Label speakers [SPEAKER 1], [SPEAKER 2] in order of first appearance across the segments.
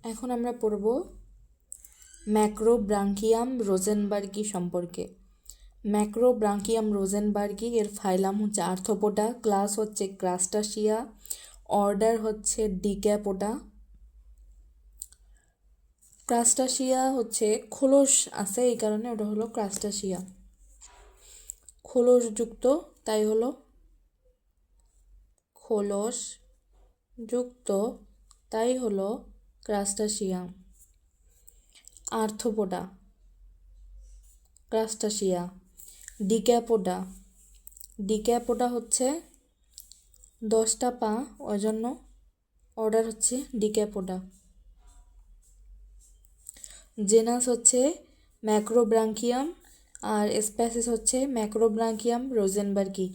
[SPEAKER 1] এখন আমরা পড়ব ম্যাক্রোব্রাঙ্কিয়াম রোজেনবার্গি সম্পর্কে। ম্যাক্রোব্রাঙ্কিয়াম রোজেনবার্গি এর ফাইলাম হচ্ছে আর্থ্রোপোডা, ক্লাস হচ্ছে ক্রাস্টাসিয়া, অর্ডার হচ্ছে ডিক্যাপোডা। ক্রাস্টাসিয়া হচ্ছে খোলস আছে, এই কারণে ওটা হলো ক্রাস্টাসিয়া, খোলসযুক্ত, তাই হলো খোলসযুক্ত, তাই হলো ক্রাস্টাসিয়া। আর্থ্রোপোডা, ক্রাস্টাসিয়া। ডিক্যাপোডা, ডিক্যাপোডা হচ্ছে 10টা পা, ওই জন্য অর্ডার হচ্ছে ডিক্যাপোডা। জেনাস হচ্ছে ম্যাক্রোব্রাঙ্কিয়াম আর স্প্যাসিস হচ্ছে Macrobrachium rosenbergii.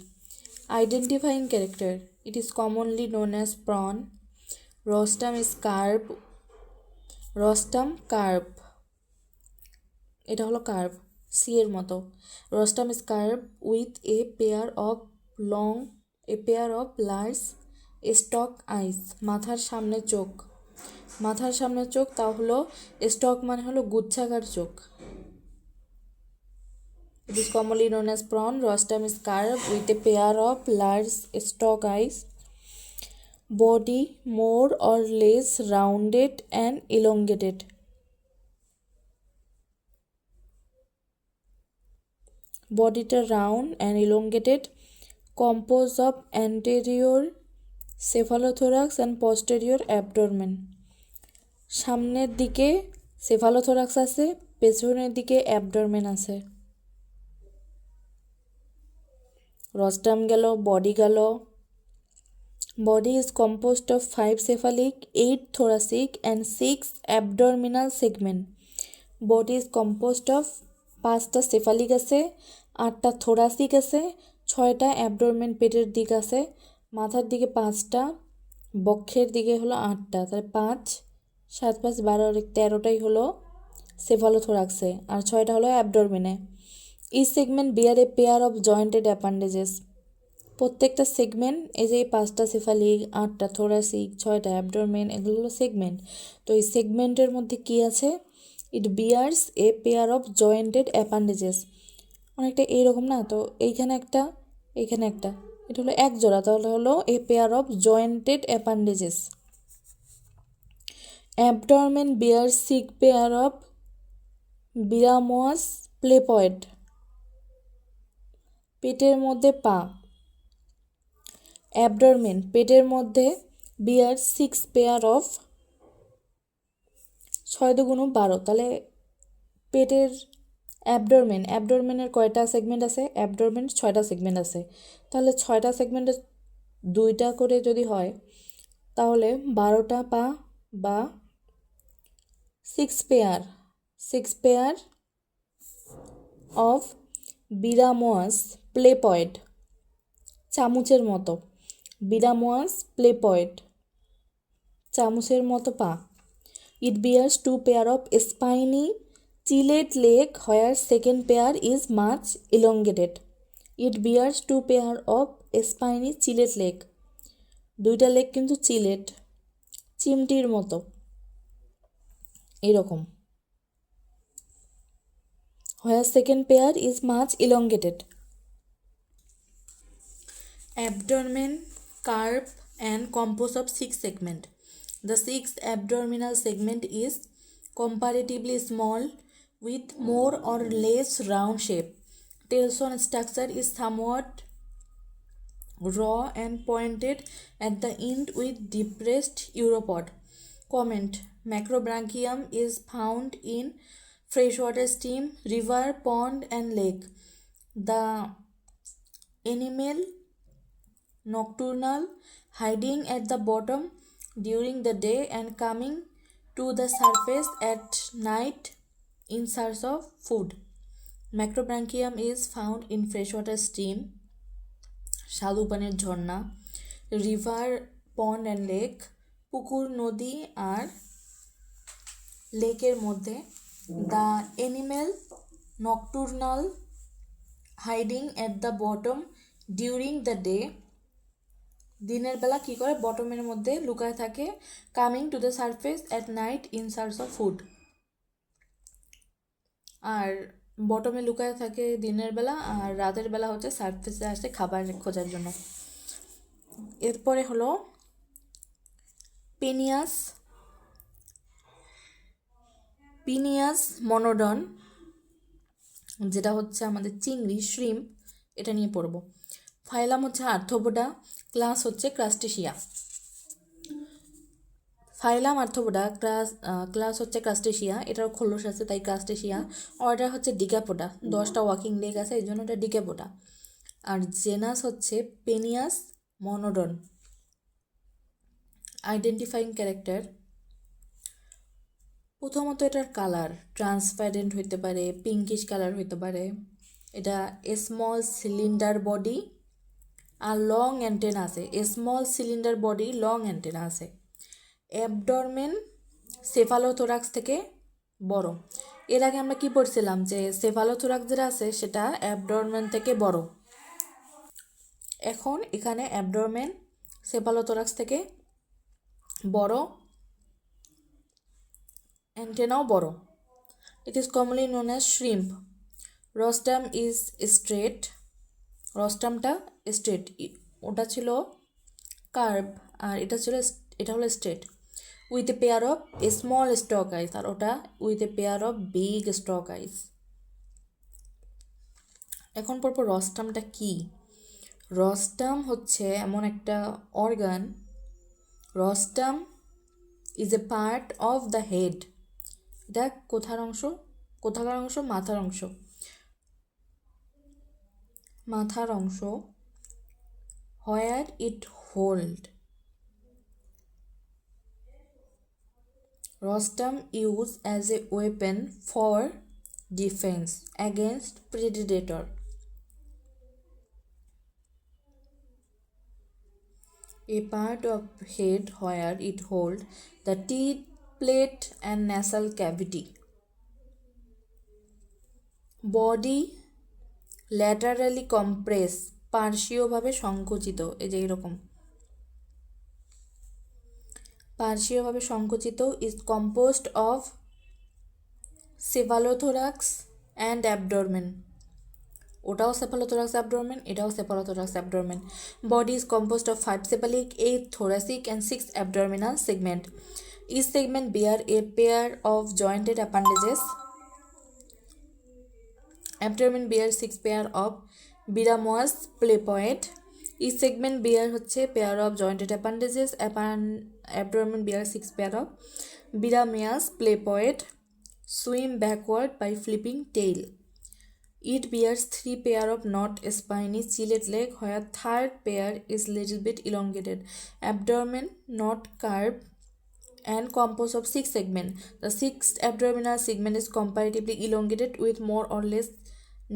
[SPEAKER 1] Identifying character, it is commonly known as prawn. Rostrum is curve, rostrum curve, এটা হলো কার্ভ, সি এর মতো। Rostrum is curve with a pair of large stalk eyes, মাথার সামনে চোখ, মাথার সামনে চোখ, তা হলো স্টক মানে হলো গুচ্ছাকার চোখ। ইট is commonly known as prawn. Rostrum is carved with a pair of large stalk eyes. Body more or less rounded and elongated. Bodyটা round and elongated, composed of anterior cephalothorax and posterior abdomen. সামনের দিকে cephalothorax আছে, পেছনের দিকে abdomen আছে। রস্টাম গেল, body গেল। Body is composed of 5 cephalic, 8 thoracic and 6 abdominal segment. Body is composed of 5টা cephalic আছে, 8টা থোরাসিক আছে, 6টা অ্যাবডোমেন পেটের দিক আছে, মাথার দিকে 5টা, বক্ষের দিকে হলো 8টা, তাহলে 5 7 5 12 13টাই হলো সেফালোথোরাক্সে আর 6টা হলো অ্যাবডোমেনে। Each segment bear a pair of jointed appendages. প্রত্যেকটা সেগমেন্ট, এই যে 5টা সেফালিক, 8টা থোরাসিক, 6টা অ্যাবডোমেন, এগুলো হলো সেগমেন্ট। তো এই সেগমেন্টের মধ্যে কি আছে? It bears a pair of jointed appendages. অনেকটা এইরকম না? তো এইখানে একটা, এইখানে একটা, এটা হলো এক জোড়া, তাহলে হলো a pair of jointed appendages. Abdomen bears 6 pair of biramous pleopod. পেটের মধ্যে পা। অ্যাবডোমেন পেটের মধ্যে বিয়ার 6 পেয়ার অফ, 6 দুগুণ 12, তাহলে পেটের অ্যাবডোমেনের কয়টা সেগমেন্ট আছে? অ্যাবডোমেন 6টা সেগমেন্ট আছে, তাহলে 6টা সেগমেন্টে 2টা করে যদি হয় তাহলে 12টা পা বা 6 পেয়ার অফ বিরামোয়াস প্লেপয়েড, চামচের মতো, বিরামোয়াস প্লেপয়েড, চামচের মতো পা। ইট বিয়ার্স 2 pair of spiny Sylhet leg where second pair is much elongated. It bears 2 pair of spiny Sylhet leg, 2টা লেগ কিন্তু চিলেট, চিমটির মতো এরকম। where second pair is much elongated. Abdomen curve and composed of 6 segment. The 6th abdominal segment is comparatively small with more or less round shape. Tailbone structure is somewhat raw and pointed at the end with depressed uropod. Comment: Macrobranchium is found in freshwater stream, river, pond and lake. The animal nocturnal, hiding at the bottom during the day and coming to the surface at night in search of food. Macrobranchium is found in freshwater stream, স্বাদুপানির ঝর্ণা, river, pond and lake, পুকুর, নদী আর লেকের মধ্যে। The animal nocturnal, hiding at the bottom during the day, দিনের বেলা কী করে বটমের মধ্যে লুকায় থাকে, coming to the surface at night in search of food. আর বটমে লুকায় থাকে দিনের বেলা, আর রাতের বেলা হচ্ছে সারফেসে আসে খাবার খোঁজার জন্য। এরপরে হলো পিনিয়াস মনোডন, যেটা হচ্ছে আমাদের চিংড়ি, শ্রিম্প, এটা নিয়ে পড়ব। ফাইলাম হচ্ছে আর্থ্রোপোডা, ক্লাস হচ্ছে ক্রাস্টেশিয়া। ফাইলাম আর্থ্রোপোডা, ক্লাস হচ্ছে ক্রাস্টেশিয়া, এটার খোলস আছে তাই ক্রাস্টেশিয়া। অর্ডার হচ্ছে ডিক্যাপোডা, 10টা ওয়াকিং লেগ আছে এই জন্য এটা ডিক্যাপোডা। আর জেনাস হচ্ছে পেনিয়াস মনোডন। আইডেন্টিফাইং ক্যারেক্টার, প্রথমত এটার কালার ট্রান্সপারেন্ট হইতে পারে, পিঙ্কিশ কালার হইতে পারে। এটা স্মল সিলিন্ডার বডি আর লং অ্যান্টেনা আছে, small cylinder body, long antenna আছে। অ্যাবডরমেন সেফালোথোরাক্স থেকে বড়। এর আগে আমরা কি পড়ছিলাম যে সেফালোথোরাক্স যেটা আছে সেটা অ্যাবডরমেন থেকে বড়। এখন এখানে অ্যাবডরমেন সেফালোথোরাক্স থেকে বড়, অ্যান্টেনাও বড়। It is commonly known as shrimp. Rostrum is straight, রস্টামটা স্ট্রেট, ওটা ছিল কার্ভ আর এটা হলো straight. With a pair of small stalk eyes, আর ওটা with a pair of big stalk eyes. এখন পরপর রস্টামটা কি? রস্টাম হচ্ছে এমন একটা organ, rostrum is a part of the head. এটা কোথাকার অংশ? মাথার অংশ। Where it hold, rostrum use as a weapon for defence against predator. A part of head where it holds the teeth plate and nasal cavity. Body laterally compressed, পার্শ্বীয়ভাবে সংকুচিত, এই যে এরকম পার্শ্বীয়ভাবে সংকুচিত, is composed of cephalothorax and abdomen. ওটাও cephalothorax abdomen, এটাও cephalothorax abdomen. Body is composed of 5 cephalic, 8 thoracic and 6 abdominal segment. Each segment bear a pair of jointed appendages. Abdomen bear 6 pair of biramous plepioid. Each segment bear হচ্ছে pair of jointed appendages. Abdomen bear 6 pair of biramous plepioid. Swim backward by flipping tail. It bears 3 pair of not spiny ciliate leg, where third pair is little bit elongated. Abdomen not curved and composed of 6 segments. The sixth abdominal segment is comparatively elongated with more or less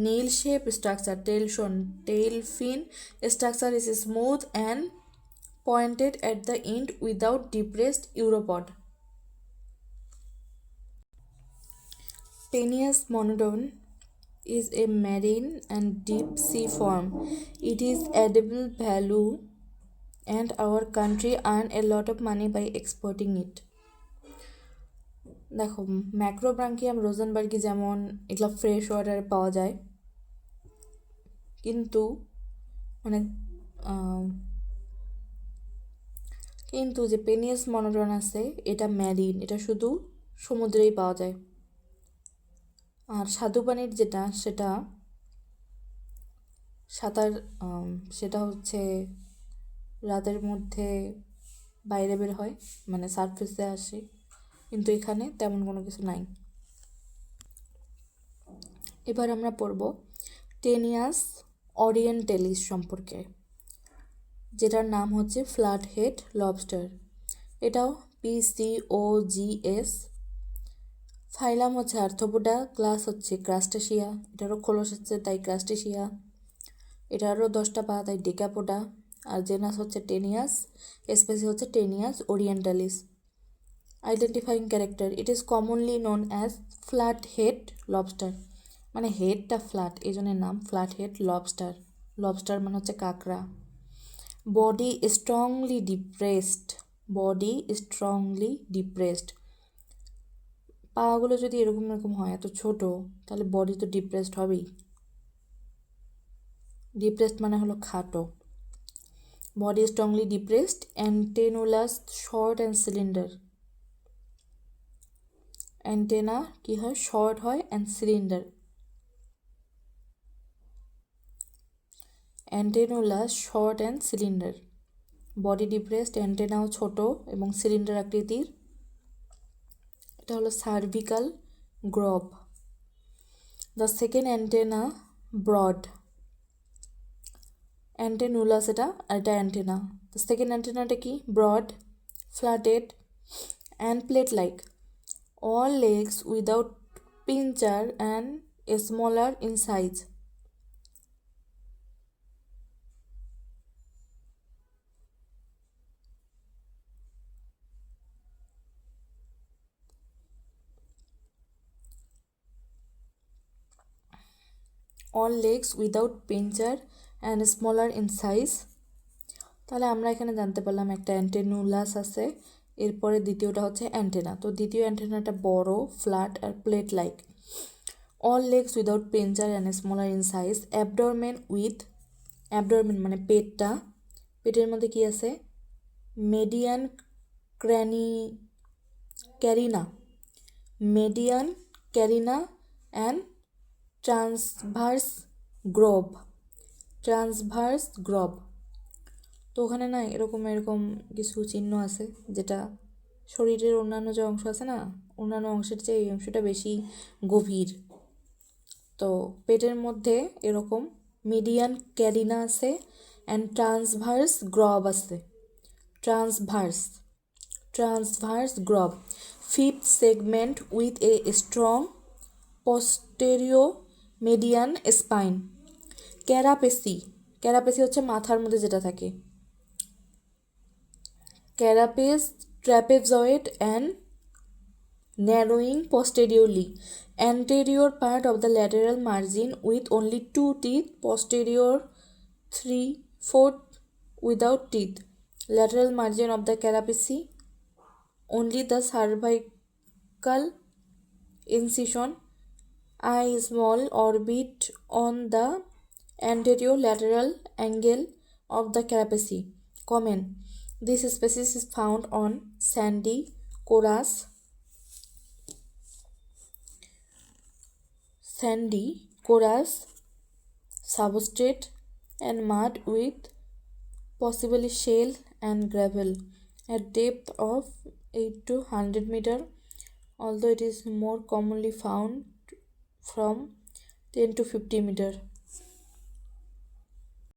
[SPEAKER 1] nail-shaped structure. Tail shown. Tail fin structure is smooth and pointed at the end without depressed uropod. Penis monodon is a marine and deep sea form. It is edible value and our country earn a lot of money by exporting it. দেখো ম্যাক্রোব্রাঙ্কিয়াম রোজেনবার্গি যেমন এগুলো fresh ওয়াটারে পাওয়া যায়, কিন্তু কিন্তু যে পেনিয়াস মনোডন আছে এটা ম্যারিন, এটা শুধু সমুদ্রেই পাওয়া যায়। আর স্বাদু পানির যেটা সেটা সেটা হচ্ছে রাতের মধ্যে বাইরে বের হয়, মানে সারফেসে আসে, কিন্তু এখানে তেমন কোনো কিছু নাই। এবার আমরা পড়ব টেনিয়াস ওরিয়েন্টালিস সম্পর্কে, যেটার নাম হচ্ছে ফ্ল্যাট হেড লবস্টার। এটাও PCOGS। ফাইলাম হচ্ছে আর্থ্রোপোডা, ক্লাস হচ্ছে ক্রাস্টেশিয়া, এটারও খোলস হচ্ছে তাই ক্রাস্টেশিয়া, এটারও 10টা পা তাই ডেকাপোডা। আর জেনাস হচ্ছে টেনিয়াস, স্পেসি হচ্ছে Thenus orientalis. Identifying character, it is commonly known as flat head lobster, মানে হেডটা ফ্ল্যাট এই জন্য নাম ফ্ল্যাট হেড লবস্টার। লবস্টার মানে হচ্ছে কাঁকড়া। body strongly depressed, body strongly depressed। পাগুলো যদি এরকম এরকম হয়, এত ছোট, তাহলে বডি তো ডিপ্রেসড হবেই। ডিপ্রেসড মানে হলো খাটো। Body strongly depressed, antennules short and cylinder. Antenna কি হয়, শর্ট হয়, and cylinder. Antennules short and cylinder. Body depressed, অ্যান্টেনাও ছোট এবং সিলিন্ডার আকৃতির। এটা হলো cervical groove. The second antenna broad. Antennules এটা, আর এটা অ্যান্টেনা। দ্য সেকেন্ড অ্যান্টেনাটা কি, broad, flattened and plate like. All legs without pincher and smaller in size. All legs without pincher and smaller in size. তাহলে আমরা এখানে জানতে পারলাম একটা অ্যান্টেনুলাস আছে, এরপরে দ্বিতীয়টা হচ্ছে অ্যান্টেনা। তো দ্বিতীয় অ্যান্টেনাটা বড়, ফ্ল্যাট আর plate like. All legs without pincer and smaller in size. Abdomen with, abdomen মানে পেটটা, পেটের মধ্যে কি আছে, median carina, median carina and transverse groove, transverse groove. তো ওখানে না এরকম এরকম কিছু চিহ্ন আছে, যেটা শরীরের অন্যান্য যে অংশ আছে না, অন্যান্য অংশের চেয়ে এই অংশটা বেশি গভীর। তো পেটের মধ্যে এরকম মিডিয়ান ক্যারিনা আছে অ্যান্ড ট্রান্সভার্স গ্রব আছে। Transverse, transverse groove. Fifth segment with a strong posterior median spine. Carapace, carapace হচ্ছে মাথার মধ্যে যেটা থাকে। Carapace trapezoid and narrowing posteriorly. Anterior part of the lateral margin with only 2 teeth, posterior 3, 4 without teeth. Lateral margin of the carapace, only the cervical incision. Eye small, orbit on the anterior lateral angle of the carapace. Common. This species is found on sandy coras, substrate and mud with possibly shale and gravel at depth of 8 to 100 meter, although it is more commonly found from 10 to 50 meter.